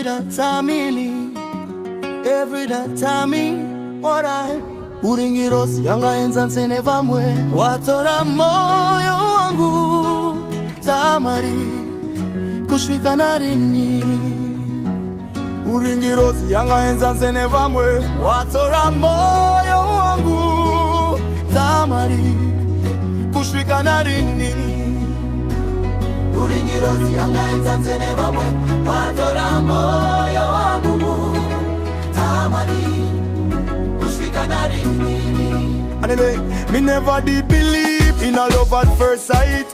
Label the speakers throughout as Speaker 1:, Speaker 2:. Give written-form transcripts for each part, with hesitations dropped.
Speaker 1: Tamini, every time, what I uringiros yanga enzanse nevamwe watora moyo wangu Tamari kushika narini uringiros yanga enzanse nevamwe watora moyo wangu Tamari kushika narini uringiros yanga enzanse nevamwe watora moyo wangu Tamari. Anyway, me never did believe in a love at first sight,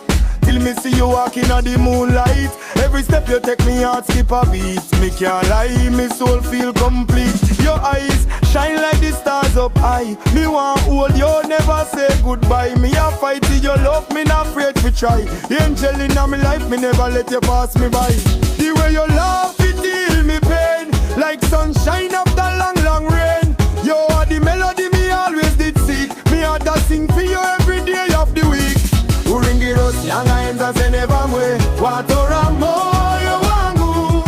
Speaker 1: till me see you walking on the moonlight. Every step you take, me heart skip a beat. Me can't lie, me soul feel complete. Your eyes shine like the stars up high. Me want hold you, never say goodbye. Me a fight till your love, me not afraid to try. Angel in my life, me never let you pass me by. The way you laugh, it heal me pain, like sunshine after long, long rain. You are the melody me always did seek. Me had to sing for you every day of the week. Uringiros yanga enza senevamwe watora moyo wangu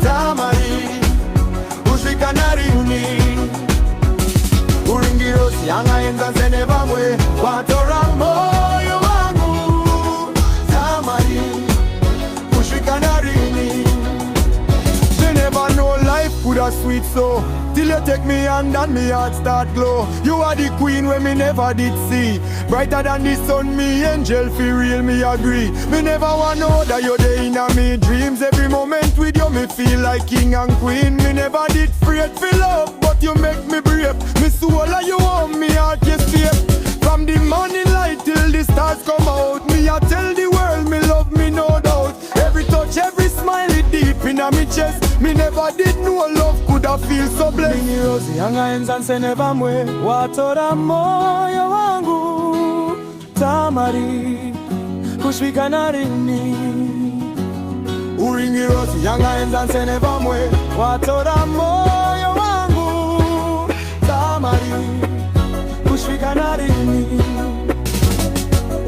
Speaker 1: Tamari ushika narini. Uringiros yanga enza senevamwe watora moyo wangu Tamari ushika narini. They never know life could have sweet so, till you take me hand and me heart start glow. You are the queen when me never did see. Brighter than the sun, me angel feel real, me agree. Me never want know that you're there in me dreams. Every moment with you, me feel like king and queen. Me never did afraid for love, but you make me brave. Me soul and you want me heart, you safe. From the morning light till the stars come out, me I tell the world me love me no doubt. Every touch, every smile it deep in me chest. Me never did know love could have feel so blessed. Mingirozi yanga enzanse nevamwe watora moyo wangu Tamari kushika narini. Uringirozi yanga enzanse nevamwe watora moyo wangu Tamari kushika narini.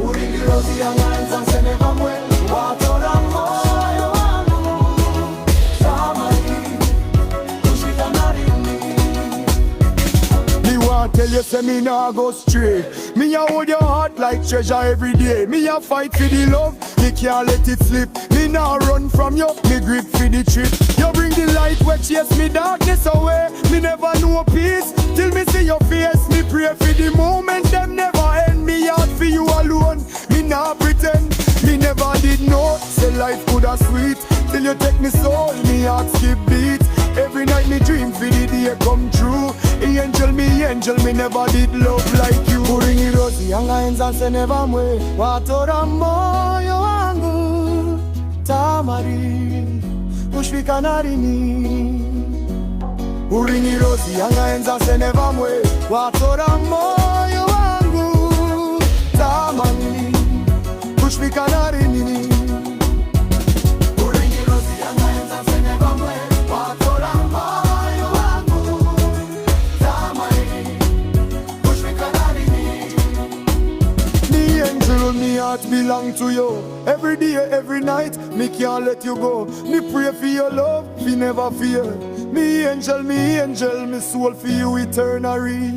Speaker 1: Uringirozi yanga enzanse nevamwe watora moyo wangu Tamari kushika narini. Me want tell you say me nah go stray. Me a hold your heart like treasure every day. Me a fight for the love, me can't let it slip. Me nah run from you, me grip for the trip. You bring the light where chase me darkness away. Me never know peace till me see your face. Me pray for the moment them never end. Me out for you alone, me nah pretend. Me never did know say life could have sweet, till you take me soul, me heart skip beat. Every night me dream for the day come true. Angel, me never did love like you. Uringirozi yanga enzanse nevamwe watora moyo wangu Tamari kushika narini. Uringirozi yanga enzanse nevamwe watora moyo wangu Tamari kushika narini. Uringirozi yanga enzanse nevamwe watora moyo wangu Tamari kushika narini. The angel me heart belong to you. Every day, every night, me can't let you go. Me pray for your love, me never fear. Me angel, me soul for you eternally.